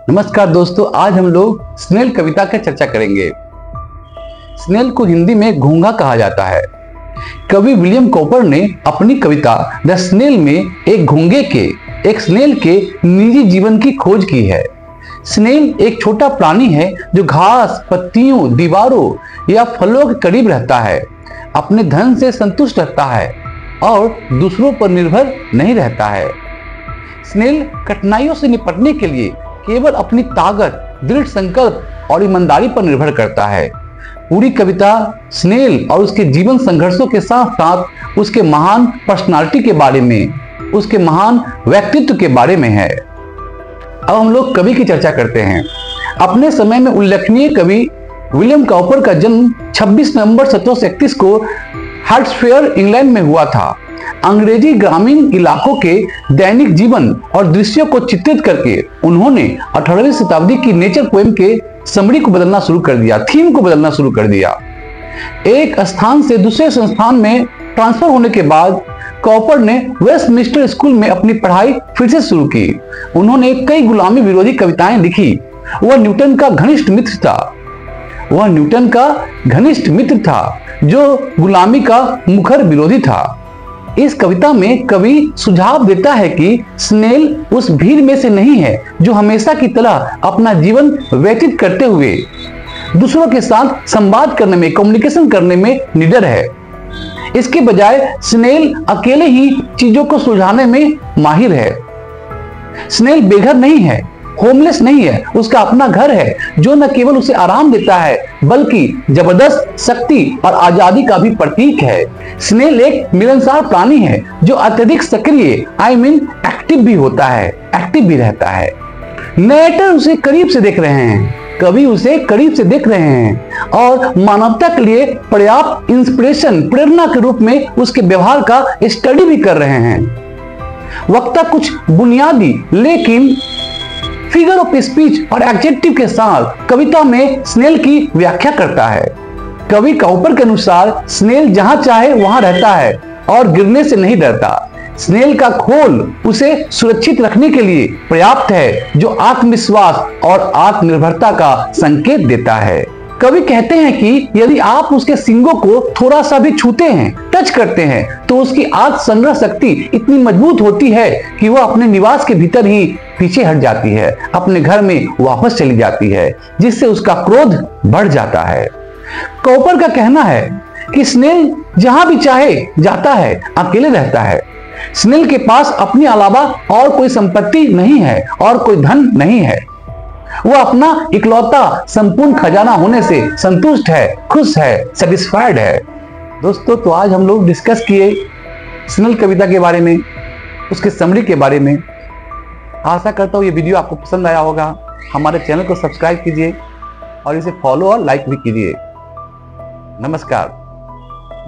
नमस्कार दोस्तों, आज हम लोग स्नेल कविता की चर्चा करेंगे। स्नेल को हिंदी में घोंघा कहा जाता है। कवि विलियम कॉपर ने अपनी कविता द स्नेल में एक स्नेल के निजी जीवन की खोज की है। स्नेल एक छोटा प्राणी है जो घास, पत्तियों, दीवारों या फलों के करीब रहता है, अपने धन से संतुष्ट रहता है और दूसरों पर निर्भर नहीं रहता है। स्नेल कठिनाइयों से निपटने के लिए केवल अपनी ताकत, दृढ़ संकल्प और ईमानदारी पर निर्भर करता है। पूरी कविता स्नेल और उसके जीवन संघर्षों के साथ साथ उसके महान पर्सनालिटी के बारे में, उसके महान व्यक्तित्व के बारे में है। अब हम लोग कवि की चर्चा करते हैं। अपने समय में उल्लेखनीय कवि विलियम कॉपर का जन्म 26 नवंबर 1731 को हर्ट्सफेयर, इंग्लैंड में हुआ था। अंग्रेजी ग्रामीण इलाकों के दैनिक जीवन और दृश्यों को चित्रित करके उन्होंने 18वीं शताब्दी की नेचर पोएम के समरी को बदलना शुरू कर दिया, थीम को बदलना शुरू कर दिया। एक स्थान से दूसरे संस्थान में ट्रांसफर होने के बाद कॉपर ने वेस्टमिंस्टर स्कूल में अपनी पढ़ाई फिर से शुरू की। उन्होंने कई गुलामी विरोधी कविताएं लिखी। वह न्यूटन का घनिष्ठ मित्र था जो गुलामी का मुखर विरोधी था। इस कविता में कवि सुझाव देता है कि स्नेल उस भीड़ में से नहीं है जो हमेशा की तरह अपना जीवन व्यतीत करते हुए दूसरों के साथ संवाद करने में, कम्युनिकेशन करने में निडर है। इसके बजाय स्नेल अकेले ही चीजों को सुलझाने में माहिर है। स्नेल बेघर नहीं है, होमलेस नहीं है, उसका अपना घर है जो न केवल उसे आराम देता है बल्कि जबरदस्त शक्ति और आजादी का भी प्रतीक है। स्नेल एक मिलनसार प्राणी है जो अत्यधिक सक्रिय एक्टिव भी होता है, एक्टिव भी रहता है। नरेटर उसे करीब से देख रहे हैं, कवि उसे करीब से देख रहे हैं और मानवता के लिए पर्याप्त इंस्पिरेशन, प्रेरणा के रूप में उसके व्यवहार का स्टडी भी कर रहे हैं। वक्ता कुछ बुनियादी लेकिन फिगर ऑफ स्पीच और एडजेक्टिव के साथ कविता में स्नेल की व्याख्या करता है। कवि कॉपर के अनुसार स्नेल जहां चाहे वहां रहता है और गिरने से नहीं डरता। स्नेल का खोल उसे सुरक्षित रखने के लिए पर्याप्त है, जो आत्मविश्वास और आत्मनिर्भरता का संकेत देता है। कवि कहते हैं कि यदि आप उसके सींगों को थोड़ा सा भी छूते हैं, टच करते हैं, तो उसकी आत्म संग्रह शक्ति इतनी मजबूत होती है कि वह अपने निवास के भीतर ही पीछे हट जाती है, अपने घर में वापस चली जाती है, जिससे उसका क्रोध बढ़ जाता है। कॉपर का कहना है कि स्नेल जहां भी चाहे जाता है, अकेले रहता है। स्नेल के पास अपने अलावा और कोई संपत्ति नहीं है और कोई धन नहीं है। वह अपना इकलौता संपूर्ण खजाना होने से संतुष्ट है, खुश है, सेटिस्फाइड है। दोस्तों, तो आज हम लोग डिस्कस किए स्नेल कविता के बारे में, उसके समरी के बारे में। आशा करता हूँ ये वीडियो आपको पसंद आया होगा। हमारे चैनल को सब्सक्राइब कीजिए और इसे फॉलो और लाइक भी कीजिए। नमस्कार,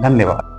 धन्यवाद।